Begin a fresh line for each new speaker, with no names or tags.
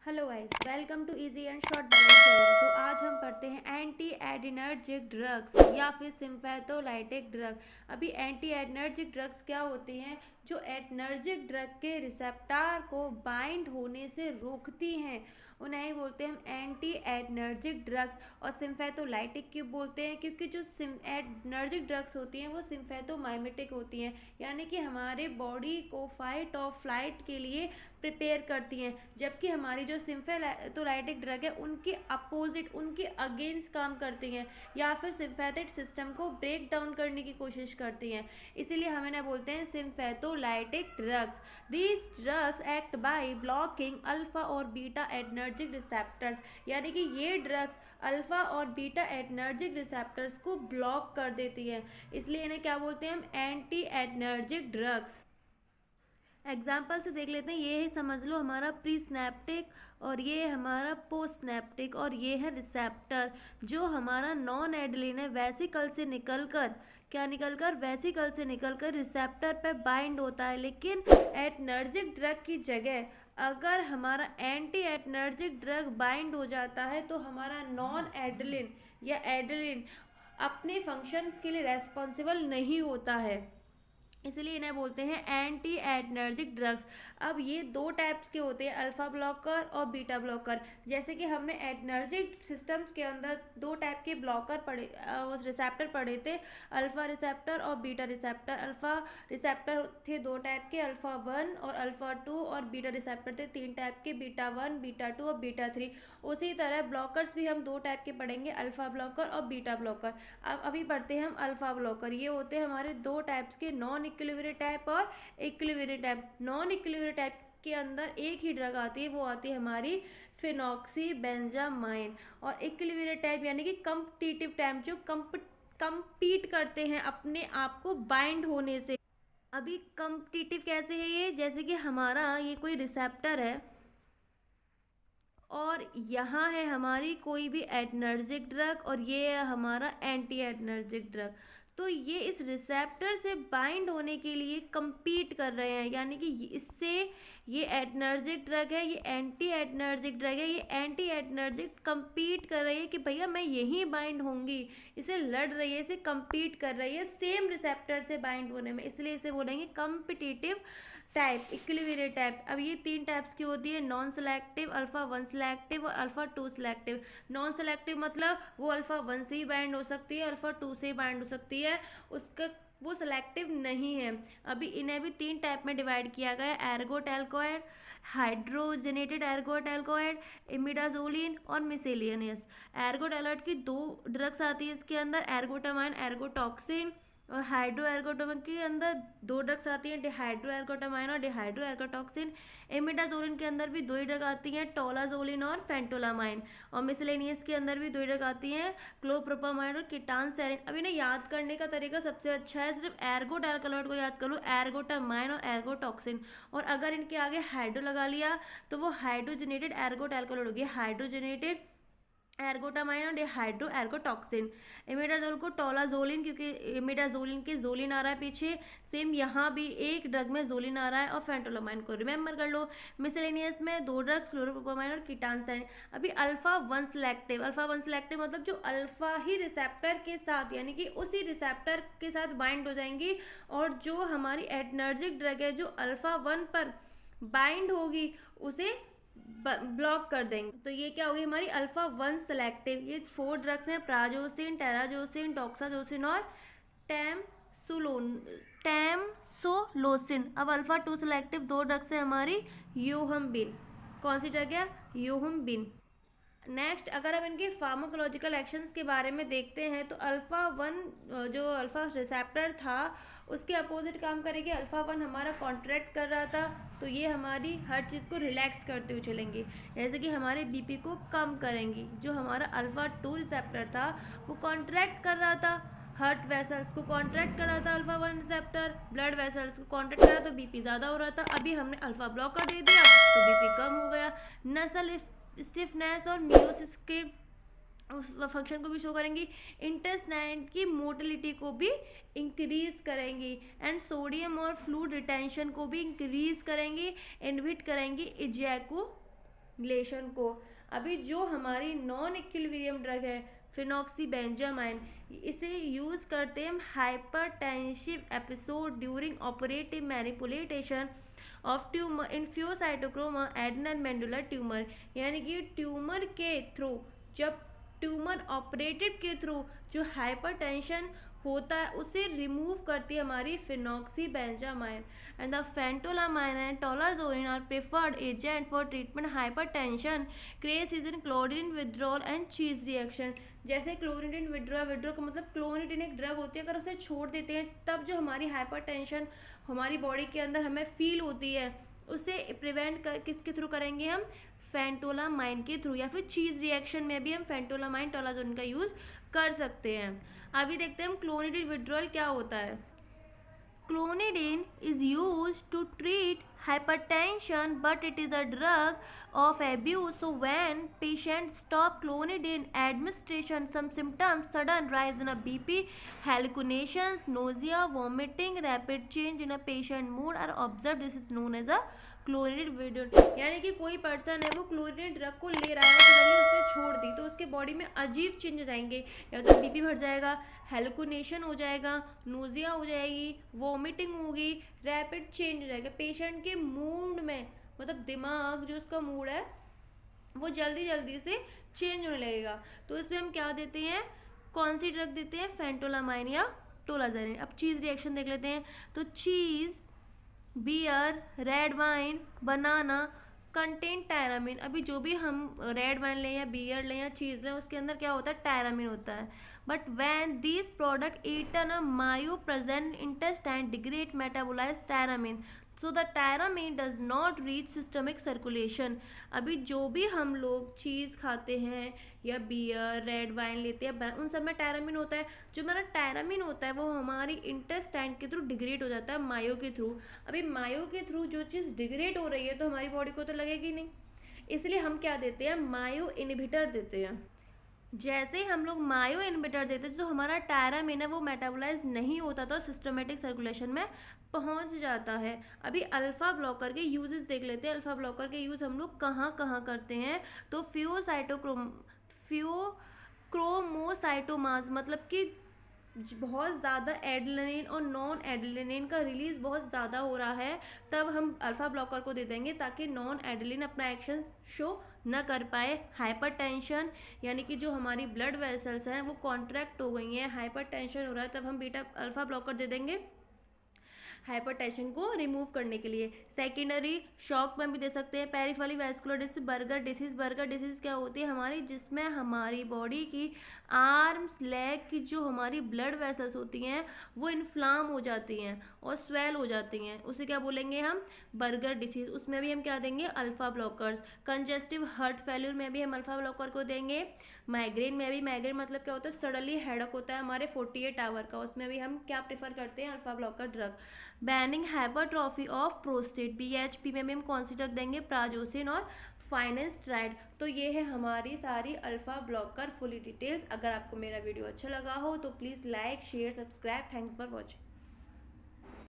Hello guys, welcome to easy and short balance channel. तो आज हम पढ़ते हैं एंटी एडिनर्जिक ड्रग्स या फिर सिम्पैथोलाइटिक ड्रग। अभी एंटी एडिनर्जिक ड्रग्स क्या होती हैं? जो एडनर्जिक ड्रग के रिसेप्टर को बाइंड होने से रोकती हैं, उन्हें ही बोलते हैं हम एंटी एडनर्जिक ड्रग्स। और सिम्पैथोलाइटिक क्यों बोलते हैं? क्योंकि जो एडनर्जिक ड्रग्स होती हैं वो सिम्पैथोमाइमेटिक होती हैं, यानी कि हमारे बॉडी को फाइट और फ्लाइट के लिए प्रिपेयर करती हैं। जबकि हमारी जो सिम्पैथोलाइटिक ड्रग है उनके अपोजिट, उनके अगेंस्ट काम करती हैं या फिर सिम्पैथिक सिस्टम को ब्रेक डाउन करने की कोशिश करती हैं। इसीलिए हमें ना बोलते हैं sympatholytic drugs. These drugs act by blocking alpha और बीटा एडनर्जिक रिसेप्टर्स, यानी कि ये ड्रग्स अल्फा और बीटा एडनर्जिक रिसेप्टर्स को ब्लॉक कर देती है, इसलिए इन्हें क्या बोलते हैं हम? Anti एडनर्जिक drugs. एग्जाम्पल से देख लेते हैं। ये है, समझ लो, हमारा प्री स्नैप्टिक और ये हमारा पोस्ट स्नैप्टिक और ये है रिसेप्टर। जो हमारा नॉन एडेलिन है वेसिकल से निकलकर, क्या निकलकर? वेसिकल से निकलकर रिसेप्टर पे बाइंड होता है। लेकिन एडनर्जिक ड्रग की जगह अगर हमारा एंटी एडनर्जिक ड्रग बाइंड हो जाता है तो हमारा नॉन एडेलिन या एडेलिन अपने फंक्शंस के लिए रेस्पॉन्सिबल नहीं होता है, इसलिए इन्हें बोलते हैं एंटी एडनर्जिक ड्रग्स। अब ये दो टाइप्स के होते हैं, अल्फा ब्लॉकर और बीटा ब्लॉकर। जैसे कि हमने एडनर्जिक सिस्टम्स के अंदर दो टाइप के ब्लॉकर पढ़े, रिसेप्टर पढ़े थे, अल्फा रिसेप्टर और बीटा रिसेप्टर। अल्फा रिसेप्टर थे दो टाइप के, अल्फा 1 और अल्फा 2, और बीटा रिसेप्टर थे तीन टाइप के, बीटा 1, बीटा 2 और बीटा 3। उसी तरह ब्लॉकर्स भी हम दो टाइप के पढ़ेंगे, अल्फा ब्लॉकर और बीटा ब्लॉकर। अब अभी पढ़ते हैं हम अल्फा ब्लॉकर। ये होते हैं हमारे दो टाइप्स के, नॉन इक्विलिब्रियम टाइप और equilibrium type. Non equilibrium type के अंदर एक ही ड्रग आती है, वो आती है हमारी फिनॉक्सीबेंजामाइन। और इक्विलिब्रियम टाइप यानी कि कम्पिटिटिव टाइप, जो कंपीट करते हैं अपने आप को बाइंड होने से। अभी कम्पिटिटिव कैसे है ये? जैसे कि हमारा ये कोई रिसेप्टर है और यहाँ है हमारी कोई भी एडनर्जिक ड्रग और ये है हमारा एंटी एडनर्जिक ड्रग। तो ये इस रिसेप्टर से बाइंड होने के लिए compete कर रहे हैं, यानी कि इससे ये एडनर्जिक ड्रग है, ये एंटी एडनर्जिक ड्रग है, ये एंटी एडनर्जिक compete कर रही है कि भैया मैं यहीं बाइंड होंगी, इसे लड़ रही है, इसे compete कर रही है सेम रिसेप्टर से बाइंड होने में, इसलिए इसे बोलेंगे कम्पिटिटिव टाइप, इक्विलिब्रियम टाइप। अब ये तीन टाइप्स की होती है, नॉन सेलेक्टिव, अल्फा 1 सेलेक्टिव और अल्फा 2 सेलेक्टिव। नॉन सेलेक्टिव मतलब वो अल्फा 1 से ही बाइंड हो सकती है, अल्फा 2 से ही बाइंड हो सकती है, उसका वो सेलेक्टिव नहीं है। अभी इन्हें भी तीन टाइप में डिवाइड किया गया है, एर्गोट एल्कोहैड, हाइड्रोजनेटेड एर्गोट एल्कोहैड, इमिडाजोलिन और मिसेलियनियस। एर्गोट एल्कोहैड की दो ड्रग्स आती है इसके अंदर, एर्गोटामाइन, एर्गोटॉक्सिन। और हाइड्रो एर्गोटामाइन के अंदर दो ड्रग्स आती हैं, डिहाइड्रो एर्गोटामाइन और डिहाइड्रो एर्गोटॉक्सिन। इमिडाजोलिन के अंदर भी दो ही ड्रग आती हैं, टोलाजोलिन और फेंटोलामाइन। और मिसलेनियस के अंदर भी दो ही ड्रग आती हैं, क्लोप्रोपामाइन और कीटानसेरिन। अब इन्हें याद करने का तरीका सबसे अच्छा है, सिर्फ एर्गोट एल्कलॉइड को याद कर लो, एर्गोटामाइन और एर्गोटॉक्सिन। और अगर इनके आगे हाइड्रो लगा लिया तो वो हाइड्रोजनेटेड एर्गोट एल्कलॉइड हो गया, हाइड्रोजनेटेड एर्गोटामाइन और डिहाइड्रो एर्गोटॉक्सिन। इमिडाजोल को टोलाजोलिन, क्योंकि इमिडाजोलिन के जोलिन आ रहा है पीछे, सेम यहाँ भी एक ड्रग में जोलिन आ रहा है, और फेंटोलामाइन को रिमेंबर कर लो। मिसलेनियस में दो ड्रग्स, क्लोरोप्रोपामाइन और कीटानसाइन। अभी अल्फा 1 सेलेक्टिव, अल्फा 1 सेलेक्टिव मतलब जो अल्फा ही रिसेप्टर के साथ, यानी कि उसी रिसेप्टर के साथ बाइंड हो जाएंगी, और जो हमारी एडनर्जिक ड्रग है जो अल्फा 1 पर बाइंड होगी उसे ब्लॉक कर देंगे। तो ये क्या होगी हमारी अल्फा 1 सेलेक्टिव। ये 4 ड्रग्स हैं, प्राजोसिन, टेराजोसिन, डॉक्साजोसिन और टैमसोलोसिन। अब अल्फा 2 सेलेक्टिव दो ड्रग्स हैं हमारी, यूहम्बिन। कौन सी ड्रग है? यूहम्बिन। नेक्स्ट, अगर हम इनके फार्माकोलॉजिकल एक्शंस के बारे में देखते हैं तो अल्फा 1 जो अल्फा रिसेप्टर था उसके अपोजिट काम करेगी। अल्फा 1 हमारा कॉन्ट्रैक्ट कर रहा था, तो ये हमारी हर चीज़ को रिलैक्स करते हुए चलेंगी, जैसे कि हमारे बीपी को कम करेंगी। जो हमारा अल्फा 2 रिसेप्टर था वो कॉन्ट्रैक्ट कर रहा था, हार्ट वेसल्स को कॉन्ट्रैक्ट कर रहा था अल्फा 1 रिसेप्टर, ब्लड वेसल्स को कॉन्ट्रैक्ट कर रहा था, बीपी ज़्यादा हो रहा था। अभी हमने अल्फा ब्लॉकर दे दिया तो बीपी कम हो गया। नसल स्टिफनेस और मियोसिस के उस फंक्शन को भी शो करेंगी, इंटेस्टाइन की मोटिलिटी को भी इंक्रीज करेंगी, एंड सोडियम और फ्लूइड रिटेंशन को भी इंक्रीज करेंगी, इनहिबिट करेंगी कोआगुलेशन को। अभी जो हमारी नॉन इक्विलिब्रियम ड्रग है फिनॉक्सीबेंजामाइन, इसे यूज़ करते हैं हम hypertensive episode during operative manipulation of tumour in फ्यूसाइटोक्रोमा एडनल मेडुलर ट्यूमर, यानी कि ट्यूमर के थ्रू, जब ट्यूमर ऑपरेटिव के थ्रू जो हाइपरटेंशन होता है उसे रिमूव करती है हमारी phenoxybenzamine. And the phentolamine and tolazoline are preferred agent for treatment hypertension, craze is in chlorine withdrawal and cheese reaction. जैसे क्लोरिन विड्रॉल का मतलब क्लोरिन एक ड्रग होती है, अगर उसे छोड़ देते हैं तब जो हमारी हाइपरटेंशन हमारी बॉडी के अंदर हमें फील होती है उसे प्रिवेंट कर किसके थ्रू करेंगे हम, फेंटोलामाइन के थ्रू, या फिर चीज रिएक्शन में भी हम फेंटोलामाइन टोलाजोलिन का यूज कर सकते हैं। अभी देखते हैं हम क्लोनिडिन विड्रॉल क्या होता है। Clonidine is used to treat hypertension but it is a drug of abuse, so when patients stop clonidine administration, some symptoms sudden rise in a BP, hallucinations, nausea, vomiting, rapid change in a patient mood are observed. This is known as a chlorinate withdrawal. यानी कि कोई person है वो क्लोरिनेट drug को ले रहा है और सडनली उसने छोड़ दी तो उसके बॉडी में अजीब चेंजेस आएंगे, या तो बीपी बढ़ जाएगा, हेलुसिनेशन हो जाएगा, नोजिया हो जाएगी, वोमिटिंग होगी, रैपिड चेंज हो जाएगा पेशेंट के मूड में, मतलब दिमाग जो उसका मूड है वो जल्दी जल्दी से चेंज होने लगेगा। तो इसमें हम क्या देते हैं, कौन सी ड्रग देते हैं, फेंटोलामाइन या टोलाजोलिन। अब चीज़ रिएक्शन देख लेते हैं। तो चीज़, बियर, रेड वाइन, बनाना कंटेन टायरामिन। अभी जो भी हम रेड वाइन लें या बियर लें या चीज़ लें उसके अंदर क्या होता है, टायरामिन होता है। But when this product eaten a MAO present intestine degrade metabolize tyramine, so the tyramine does not reach systemic circulation. अभी जो भी हम लोग चीज़ खाते हैं या बियर, रेड वाइन लेते हैं उन सब में टायरामिन होता है। जो हमारा टायरामिन होता है वो हमारी इंटेस्टाइन के थ्रू डिग्रेड हो जाता है मायो के थ्रू। अभी मायो के थ्रू जो चीज़ डिग्रेड हो रही है तो हमारी बॉडी को तो लगेगी नहीं, इसलिए हम क्या देते हैं, मायो इनहिबिटर देते हैं। जैसे ही हम लोग मायो इनहिबिटर देते हैं जो हमारा टायरामिन है वो मेटाबोलाइज नहीं होता तो सिस्टमेटिक सर्कुलेशन में पहुंच जाता है। अभी अल्फा ब्लॉकर के यूजेस देख लेते हैं। अल्फा ब्लॉकर के यूज़ हम लोग कहाँ कहाँ करते हैं, तो फ्यूक्रोमोसाइटोमास, मतलब कि बहुत ज़्यादा एड्रेनलिन और नॉन एड्रेनलिन का रिलीज बहुत ज़्यादा हो रहा है, तब हम अल्फा ब्लॉकर को दे देंगे ताकि नॉन एड्रेनलिन अपना एक्शन शो न कर पाए। हाइपरटेंशन, यानी कि जो हमारी ब्लड वेसल्स हैं वो कॉन्ट्रैक्ट हो गई हैं, हाइपरटेंशन हो रहा है, तब हम बीटा अल्फा ब्लॉकर दे देंगे हाइपरटेंशन को रिमूव करने के लिए। सेकेंडरी शॉक में भी दे सकते हैं। Peripheral vascular disease, burger disease. Burger disease क्या होती है हमारी, जिसमें हमारी बॉडी की आर्म्स, लेग की जो हमारी ब्लड वेसल्स होती हैं वो इन्फ्लाम हो जाती हैं और स्वेल हो जाती हैं, उसे क्या बोलेंगे हम, बर्गर डिसीज। उसमें भी हम क्या देंगे, alpha blockers. Congestive heart failure में भी हम अल्फा ब्लॉकर को देंगे। माइग्रेन में भी, माइग्रेन मतलब क्या होता है, सडनली हेडक होता है हमारे 48 आवर का, उसमें भी हम क्या प्रेफर करते हैं, alpha blocker drug. Banning hypertrophy of prostate, BHP में भी हम कौन सी ड्रग देंगे, प्राजोसिन और फाइनेस्ट्राइड। तो ये है हमारी सारी अल्फा ब्लॉकर फुली डिटेल्स। अगर आपको मेरा वीडियो अच्छा लगा हो तो please like, share, subscribe. Thanks for watching.